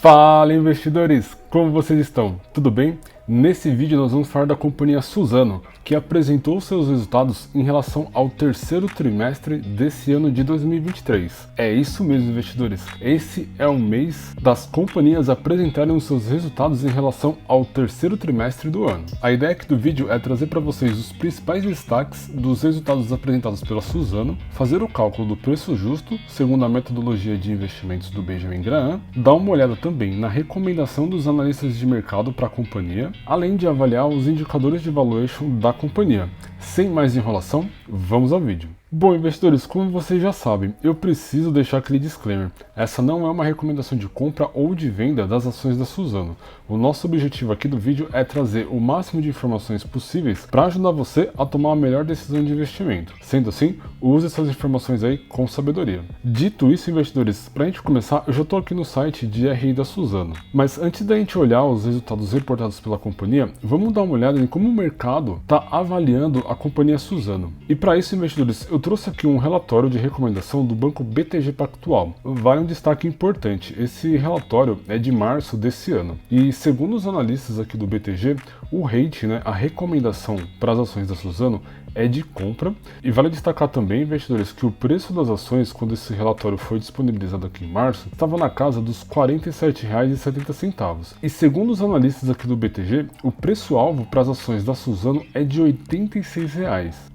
Fala, investidores! Como vocês estão? Tudo bem? Nesse vídeo nós vamos falar da companhia Suzano, que apresentou seus resultados em relação ao terceiro trimestre desse ano de 2023. É isso mesmo, investidores. Esse é o mês das companhias apresentarem os seus resultados em relação ao terceiro trimestre do ano. A ideia aqui do vídeo é trazer para vocês os principais destaques dos resultados apresentados pela Suzano, fazer o cálculo do preço justo, segundo a metodologia de investimentos do Benjamin Graham, dar uma olhada também na recomendação dos analistas de mercado para a companhia, além de avaliar os indicadores de valuation da companhia. Sem mais enrolação, vamos ao vídeo. Bom, investidores, como vocês já sabem, eu preciso deixar aquele disclaimer. Essa não é uma recomendação de compra ou de venda das ações da Suzano. O nosso objetivo aqui do vídeo é trazer o máximo de informações possíveis para ajudar você a tomar a melhor decisão de investimento. Sendo assim, use essas informações aí com sabedoria. Dito isso, investidores, para a gente começar, eu já estou aqui no site de RI da Suzano. Mas antes da gente olhar os resultados reportados pela companhia, vamos dar uma olhada em como o mercado está avaliando a companhia Suzano. E para isso, investidores, eu trouxe aqui um relatório de recomendação do banco BTG Pactual. Vale um destaque importante, esse relatório é de março desse ano. E segundo os analistas aqui do BTG, o rate, a recomendação para as ações da Suzano é de compra. E vale destacar também, investidores, que o preço das ações, quando esse relatório foi disponibilizado aqui em março, estava na casa dos R$ 47,70. E segundo os analistas aqui do BTG, o preço-alvo para as ações da Suzano é de R$ 86.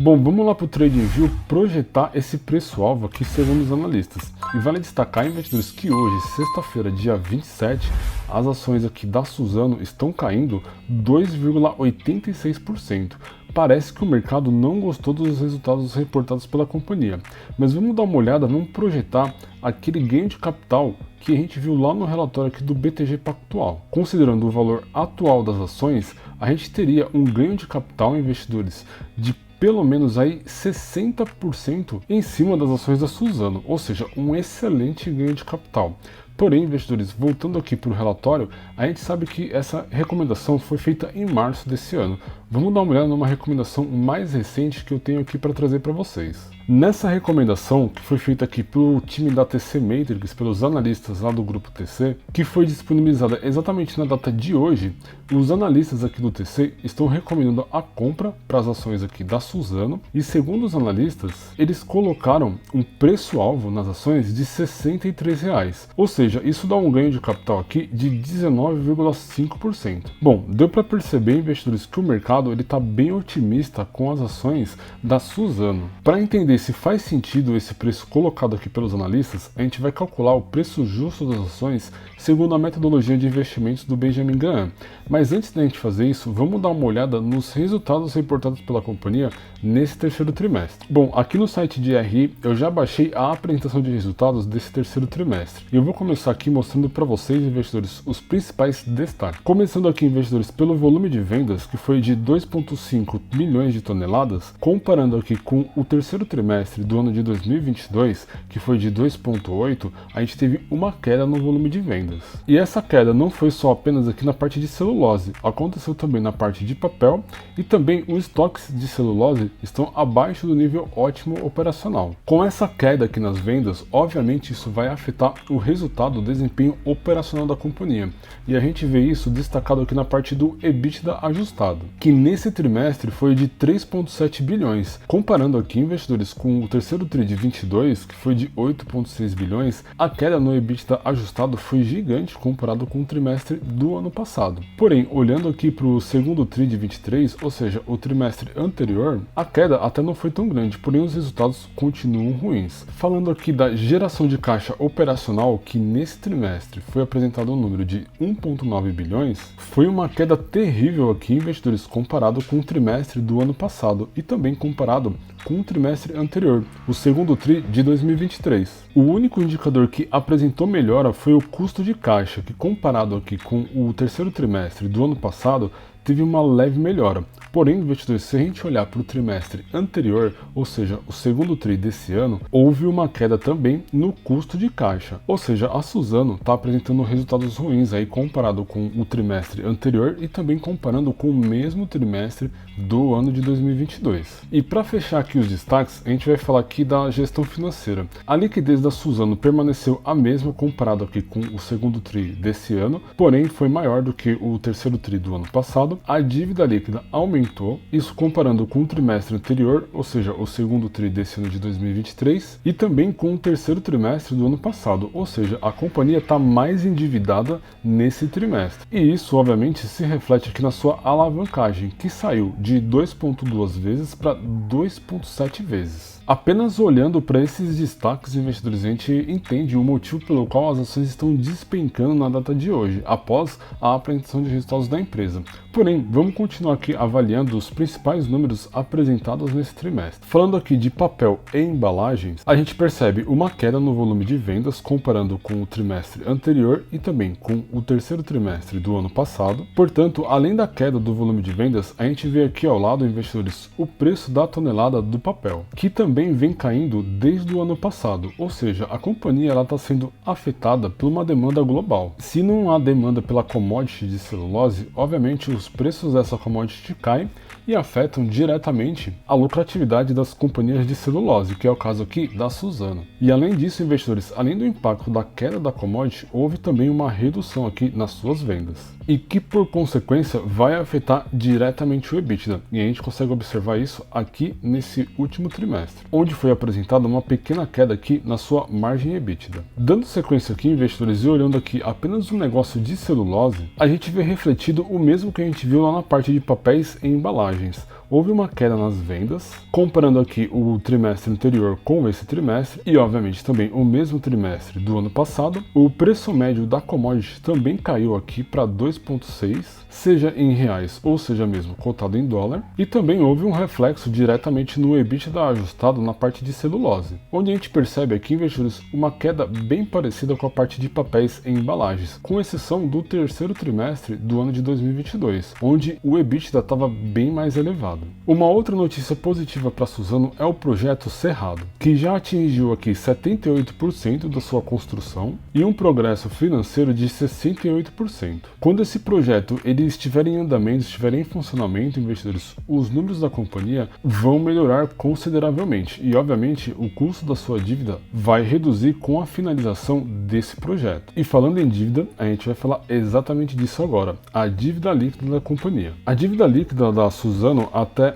Bom, vamos lá para o TradingView projetar esse preço-alvo aqui segundo os analistas. E vale destacar, investidores, que hoje, sexta-feira, dia 27, as ações aqui da Suzano estão caindo 2,86%. Parece que o mercado não gostou dos resultados reportados pela companhia, mas vamos dar uma olhada, vamos projetar aquele ganho de capital que a gente viu lá no relatório aqui do BTG Pactual. Considerando o valor atual das ações, a gente teria um ganho de capital, investidores, de pelo menos aí 60% em cima das ações da Suzano, ou seja, um excelente ganho de capital. Porém, investidores, voltando aqui para o relatório, a gente sabe que essa recomendação foi feita em março desse ano. Vamos dar uma olhada numa recomendação mais recente que eu tenho aqui para trazer para vocês. Nessa recomendação, que foi feita aqui pelo time da TC Matrix, pelos analistas lá do grupo TC, que foi disponibilizada exatamente na data de hoje, os analistas aqui do TC estão recomendando a compra para as ações aqui da Suzano, e segundo os analistas, eles colocaram um preço-alvo nas ações de R$ 63, ou seja, isso dá um ganho de capital aqui de 19,5%. Bom, deu para perceber, investidores, que o mercado está bem otimista com as ações da Suzano. Para entender se faz sentido esse preço colocado aqui pelos analistas, a gente vai calcular o preço justo das ações segundo a metodologia de investimentos do Benjamin Graham. Mas antes da gente fazer isso, vamos dar uma olhada nos resultados reportados pela companhia nesse terceiro trimestre. Bom, aqui no site de RI eu já baixei a apresentação de resultados desse terceiro trimestre. E eu vou começar aqui mostrando para vocês, investidores, os principais destaques. Começando aqui, investidores, pelo volume de vendas, que foi de 2,5 milhões de toneladas, comparando aqui com o terceiro trimestre do ano de 2022, que foi de 2,8, a gente teve uma queda no volume de vendas. E essa queda não foi só apenas aqui na parte de celulose, aconteceu também na parte de papel, e também os estoques de celulose estão abaixo do nível ótimo operacional. Com essa queda aqui nas vendas, obviamente isso vai afetar o resultado, o desempenho operacional da companhia. E a gente vê isso destacado aqui na parte do EBITDA ajustado, que nesse trimestre foi de 3,7 bilhões. Comparando aqui, investidores, com o terceiro TRI de 22, que foi de 8,6 bilhões, a queda no EBITDA ajustado foi gigante comparado com o trimestre do ano passado. Porém, olhando aqui para o segundo TRI de 23, ou seja, o trimestre anterior, a queda até não foi tão grande, porém os resultados continuam ruins. Falando aqui da geração de caixa operacional, que nesse trimestre foi apresentado um número de 1,9 bilhões, foi uma queda terrível aqui, investidores, comparado com o trimestre do ano passado e também comparado com o trimestre anterior, o segundo TRI de 2023. O único indicador que apresentou melhora foi o custo de caixa, que comparado aqui com o terceiro trimestre do ano passado, teve uma leve melhora. Porém, investidores, se a gente olhar para o trimestre anterior, ou seja, o segundo tri desse ano, houve uma queda também no custo de caixa. Ou seja, a Suzano está apresentando resultados ruins aí comparado com o trimestre anterior e também comparando com o mesmo trimestre do ano de 2022. E para fechar aqui os destaques, a gente vai falar aqui da gestão financeira. A liquidez da Suzano permaneceu a mesma comparado aqui com o segundo tri desse ano, porém foi maior do que o terceiro tri do ano passado. A dívida líquida aumentou, isso comparando com o trimestre anterior, ou seja, o segundo tri desse ano de 2023, e também com o terceiro trimestre do ano passado, ou seja, a companhia está mais endividada nesse trimestre. E isso, obviamente, se reflete aqui na sua alavancagem, que saiu de 2,2 vezes para 2,7 vezes. Apenas olhando para esses destaques, investidores, a gente entende o motivo pelo qual as ações estão despencando na data de hoje, após a apresentação de resultados da empresa. Porém, vamos continuar aqui avaliando os principais números apresentados nesse trimestre. Falando aqui de papel e embalagens, a gente percebe uma queda no volume de vendas comparando com o trimestre anterior e também com o terceiro trimestre do ano passado. Portanto, além da queda do volume de vendas, a gente vê aqui ao lado, investidores, o preço da tonelada do papel, que também vem caindo desde o ano passado, ou seja, a companhia está sendo afetada por uma demanda global. Se não há demanda pela commodity de celulose, obviamente os preços dessa commodity caem e afetam diretamente a lucratividade das companhias de celulose, que é o caso aqui da Suzano. E além disso, investidores, além do impacto da queda da commodity, houve também uma redução aqui nas suas vendas, e que por consequência vai afetar diretamente o EBITDA, e a gente consegue observar isso aqui nesse último trimestre, onde foi apresentada uma pequena queda aqui na sua margem EBITDA. Dando sequência aqui, investidores, e olhando aqui apenas o negócio de celulose, a gente vê refletido o mesmo que a gente viu lá na parte de papéis e embalagens. Houve uma queda nas vendas, comparando aqui o trimestre anterior com esse trimestre e, obviamente, também o mesmo trimestre do ano passado. O preço médio da commodity também caiu aqui para 2,6, seja em reais ou seja mesmo cotado em dólar, e também houve um reflexo diretamente no EBITDA ajustado na parte de celulose, onde a gente percebe aqui, investidores, uma queda bem parecida com a parte de papéis e embalagens, com exceção do terceiro trimestre do ano de 2022, onde o EBITDA estava bem mais elevado. Uma outra notícia positiva para a Suzano é o projeto Cerrado, que já atingiu aqui 78% da sua construção e um progresso financeiro de 68%. Quando esse projeto ele estiver em andamento, estiver em funcionamento, investidores, os números da companhia vão melhorar consideravelmente e, obviamente, o custo da sua dívida vai reduzir com a finalização desse projeto. E falando em dívida, a gente vai falar exatamente disso agora, a dívida líquida da companhia. A dívida líquida da Suzano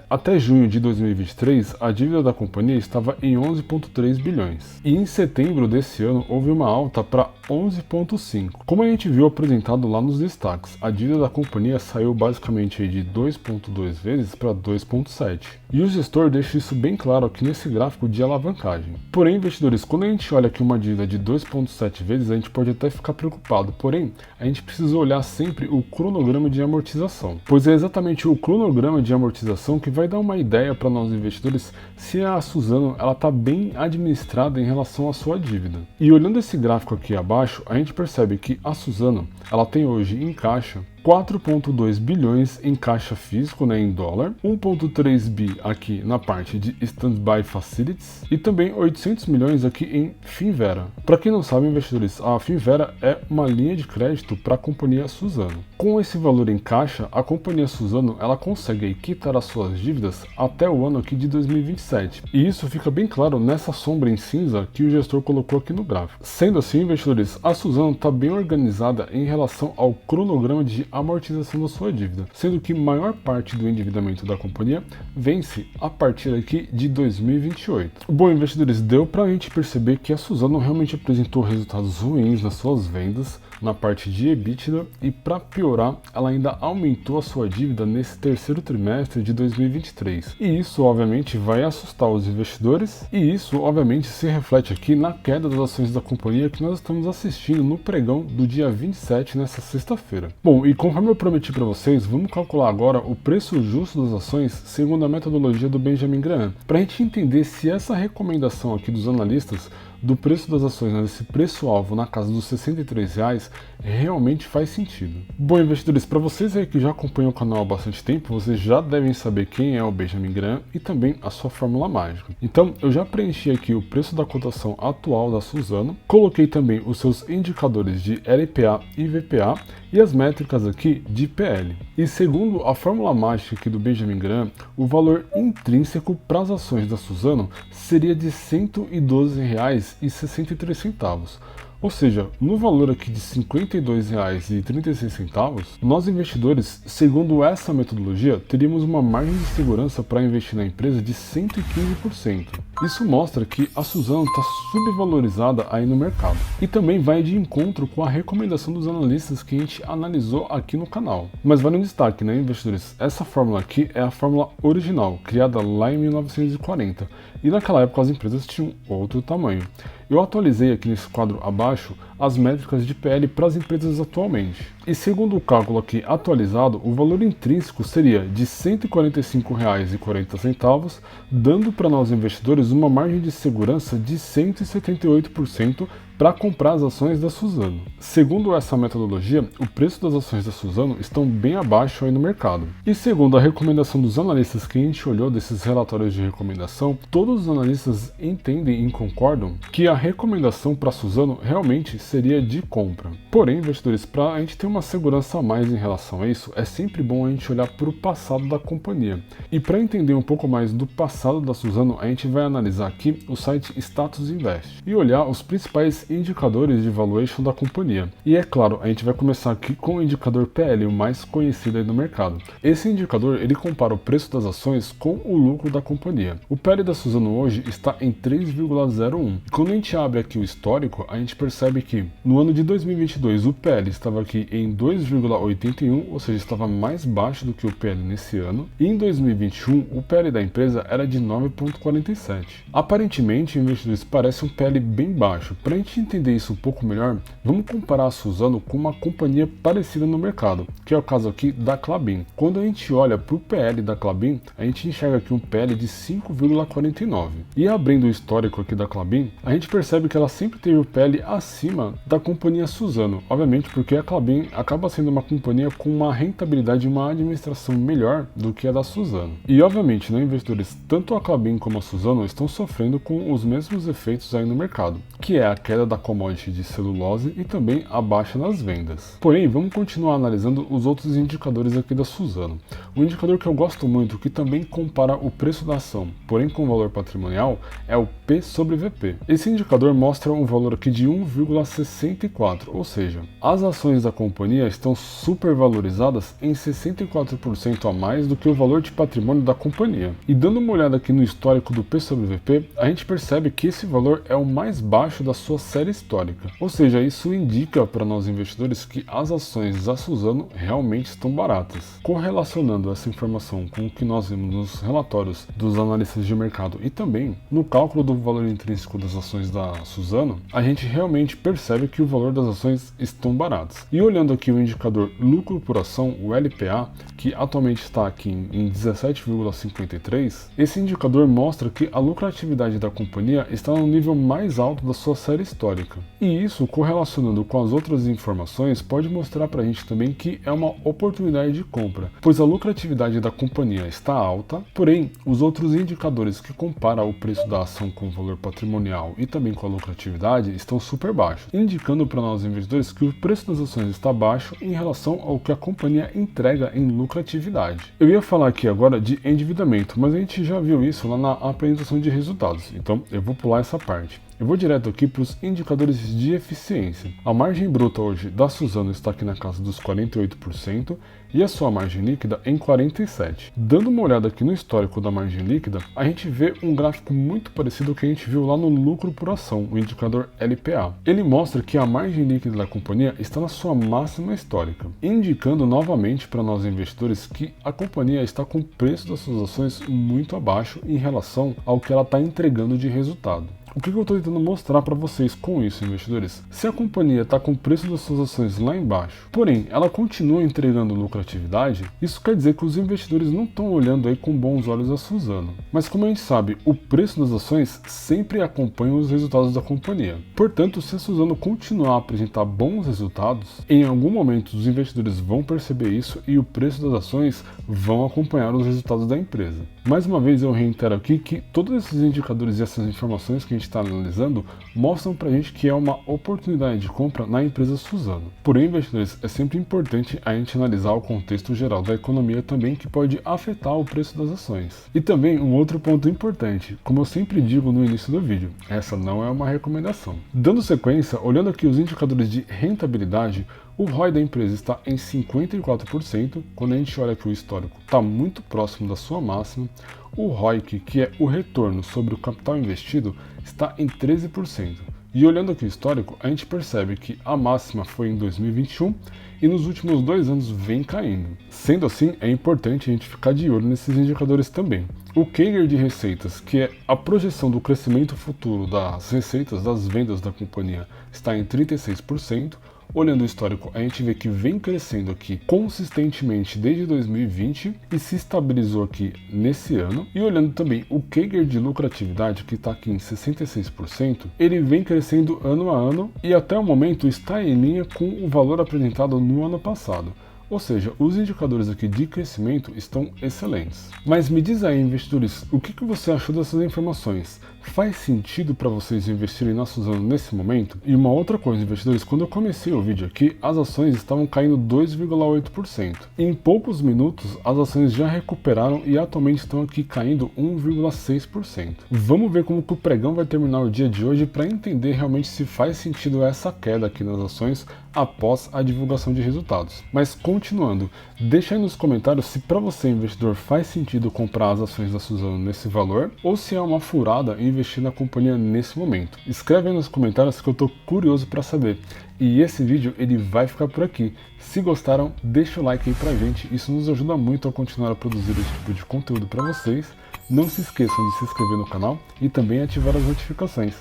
até junho de 2023, a dívida da companhia estava em 11,3 bilhões. E em setembro desse ano houve uma alta para 11,5. Como a gente viu apresentado lá nos destaques, a dívida da companhia saiu basicamente de 2,2 vezes para 2,7. E o gestor deixa isso bem claro aqui nesse gráfico de alavancagem. Porém, investidores, quando a gente olha aqui uma dívida de 2,7 vezes, a gente pode até ficar preocupado. Porém, a gente precisa olhar sempre o cronograma de amortização, pois é exatamente o cronograma de amortização que vai dar uma ideia para nós investidores se a Suzano está bem administrada em relação à sua dívida. E olhando esse gráfico aqui abaixo, a gente percebe que a Suzano ela tem hoje em caixa 4,2 bilhões em caixa físico, em dólar, 1,3 bi aqui na parte de Standby Facilities e também 800 milhões aqui em Finnvera. Para quem não sabe, investidores, a Finnvera é uma linha de crédito para a companhia Suzano. Com esse valor em caixa, a companhia Suzano ela consegue quitar as suas dívidas até o ano aqui de 2027. E isso fica bem claro nessa sombra em cinza que o gestor colocou aqui no gráfico. Sendo assim, investidores, a Suzano está bem organizada em relação ao cronograma de amortização da sua dívida, sendo que maior parte do endividamento da companhia vence a partir aqui de 2028. Bom, investidores, deu para a gente perceber que a Suzano realmente apresentou resultados ruins nas suas vendas, na parte de EBITDA, e para piorar, ela ainda aumentou a sua dívida nesse terceiro trimestre de 2023. E isso, obviamente, vai assustar os investidores, e isso, obviamente, se reflete aqui na queda das ações da companhia que nós estamos assistindo no pregão do dia 27, nessa sexta-feira. Bom, e conforme eu prometi para vocês, vamos calcular agora o preço justo das ações segundo a metodologia do Benjamin Graham, para a gente entender se essa recomendação aqui dos analistas do preço das ações nesse preço-alvo na casa dos R$ 63 realmente faz sentido. Bom, investidores, para vocês aí que já acompanham o canal há bastante tempo, vocês já devem saber quem é o Benjamin Graham e também a sua fórmula mágica. Então, eu já preenchi aqui o preço da cotação atual da Suzano, coloquei também os seus indicadores de LPA e VPA e as métricas aqui de PL. E segundo a fórmula mágica aqui do Benjamin Graham, o valor intrínseco para as ações da Suzano seria de R$ 112,63. Ou seja, no valor aqui de R$ 52,36, nós investidores, segundo essa metodologia, teríamos uma margem de segurança para investir na empresa de 115%. Isso mostra que a Suzano está subvalorizada aí no mercado. E também vai de encontro com a recomendação dos analistas que a gente analisou aqui no canal. Mas vale um destaque, né, investidores? Essa fórmula aqui é a fórmula original, criada lá em 1940. E naquela época as empresas tinham outro tamanho. Eu atualizei aqui nesse quadro abaixo as métricas de PL para as empresas atualmente. E segundo o cálculo aqui atualizado, o valor intrínseco seria de R$ 145,40, dando para nós investidores uma margem de segurança de 178% para comprar as ações da Suzano. Segundo essa metodologia, o preço das ações da Suzano estão bem abaixo aí no mercado. E segundo a recomendação dos analistas que a gente olhou desses relatórios de recomendação, todos os analistas entendem e concordam que a recomendação para a Suzano realmente seria de compra. Porém, investidores, para a gente ter uma segurança a mais em relação a isso, é sempre bom a gente olhar para o passado da companhia. E para entender um pouco mais do passado da Suzano, a gente vai analisar aqui o site Status Invest e olhar os principais indicadores de valuation da companhia. E é claro, a gente vai começar aqui com o indicador PL, o mais conhecido aí no mercado. Esse indicador, ele compara o preço das ações com o lucro da companhia. O PL da Suzano hoje está em 3,01. Quando a gente abre aqui o histórico, a gente percebe que no ano de 2022 o PL estava aqui em 2,81, ou seja, estava mais baixo do que o PL nesse ano. E em 2021 o PL da empresa era de 9,47. Aparentemente, investidores, parece um PL bem baixo. Para a gente entender isso um pouco melhor, vamos comparar a Suzano com uma companhia parecida no mercado, que é o caso aqui da Klabin. Quando a gente olha para o PL da Klabin, a gente enxerga aqui um PL de 5,49. E abrindo o histórico aqui da Klabin, a gente percebe que ela sempre teve o PL acima da companhia Suzano, obviamente porque a Klabin acaba sendo uma companhia com uma rentabilidade e uma administração melhor do que a da Suzano. E obviamente, né, investidores, tanto a Klabin como a Suzano estão sofrendo com os mesmos efeitos aí no mercado, que é a queda da commodity de celulose e também a baixa nas vendas. Porém, vamos continuar analisando os outros indicadores aqui da Suzano. Um indicador que eu gosto muito, que também compara o preço da ação, porém com valor patrimonial, é o P sobre VP. Esse indicador mostra um valor aqui de 1,64, ou seja, as ações da companhia estão supervalorizadas em 64% a mais do que o valor de patrimônio da companhia. E dando uma olhada aqui no histórico do P sobre VP, a gente percebe que esse valor é o mais baixo da sua série histórica. Ou seja, isso indica para nós investidores que as ações da Suzano realmente estão baratas. Correlacionando essa informação com o que nós vimos nos relatórios dos analistas de mercado e também no cálculo do valor intrínseco das ações da Suzano, a gente realmente percebe que o valor das ações estão baratas. E olhando aqui o indicador lucro por ação, o LPA, que atualmente está aqui em 17,53, esse indicador mostra que a lucratividade da companhia está no nível mais alto da sua série histórica. E isso, correlacionando com as outras informações, pode mostrar para a gente também que é uma oportunidade de compra, pois a lucratividade da companhia está alta, porém os outros indicadores que comparam o preço da ação com o valor patrimonial e também com a lucratividade estão super baixos, indicando para nós investidores que o preço das ações está baixo em relação ao que a companhia entrega em lucratividade. Eu ia falar aqui agora de endividamento, mas a gente já viu isso lá na apresentação de resultados, então eu vou pular essa parte. Eu vou direto aqui para os indicadores de eficiência. A margem bruta hoje da Suzano está aqui na casa dos 48% e a sua margem líquida em 47%. Dando uma olhada aqui no histórico da margem líquida, a gente vê um gráfico muito parecido ao que a gente viu lá no lucro por ação, o indicador LPA. Ele mostra que a margem líquida da companhia está na sua máxima histórica, indicando novamente para nós investidores que a companhia está com o preço das suas ações muito abaixo em relação ao que ela está entregando de resultado. O que eu estou tentando mostrar para vocês com isso, investidores? Se a companhia está com o preço das suas ações lá embaixo, porém ela continua entregando lucratividade, isso quer dizer que os investidores não estão olhando aí com bons olhos a Suzano. Mas como a gente sabe, o preço das ações sempre acompanha os resultados da companhia. Portanto, se a Suzano continuar a apresentar bons resultados, em algum momento os investidores vão perceber isso e o preço das ações vão acompanhar os resultados da empresa. Mais uma vez eu reitero aqui que todos esses indicadores e essas informações que a gente está analisando mostram pra gente que é uma oportunidade de compra na empresa Suzano. Porém, investidores, é sempre importante a gente analisar o contexto geral da economia também, que pode afetar o preço das ações. E também um outro ponto importante, como eu sempre digo no início do vídeo, essa não é uma recomendação. Dando sequência, olhando aqui os indicadores de rentabilidade, o ROI da empresa está em 54%, quando a gente olha que o histórico está muito próximo da sua máxima. O ROIC, que é o retorno sobre o capital investido, está em 13%. E olhando aqui o histórico, a gente percebe que a máxima foi em 2021 e nos últimos 2 anos vem caindo. Sendo assim, é importante a gente ficar de olho nesses indicadores também. O CAGR de receitas, que é a projeção do crescimento futuro das receitas das vendas da companhia, está em 36%. Olhando o histórico, a gente vê que vem crescendo aqui consistentemente desde 2020 e se estabilizou aqui nesse ano. E olhando também o CAGR de lucratividade, que está aqui em 66%, ele vem crescendo ano a ano e até o momento está em linha com o valor apresentado no ano passado. Ou seja, os indicadores aqui de crescimento estão excelentes. Mas me diz aí, investidores, o que você achou dessas informações? Faz sentido para vocês investirem na Suzano nesse momento? E uma outra coisa, investidores, quando eu comecei o vídeo aqui, as ações estavam caindo 2,8%. Em poucos minutos, as ações já recuperaram e atualmente estão aqui caindo 1,6%. Vamos ver como que o pregão vai terminar o dia de hoje para entender realmente se faz sentido essa queda aqui nas ações após a divulgação de resultados. Mas continuando, deixa aí nos comentários se para você, investidor, faz sentido comprar as ações da Suzano nesse valor ou se é uma furada investir na companhia nesse momento. Escreve aí nos comentários que eu tô curioso para saber. E esse vídeo ele vai ficar por aqui. Se gostaram, deixa o like aí pra gente, isso nos ajuda muito a continuar a produzir esse tipo de conteúdo para vocês. Não se esqueçam de se inscrever no canal e também ativar as notificações.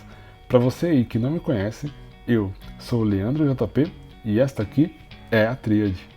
Para você aí que não me conhece, eu sou o Leandro JP e esta aqui é a Tríade.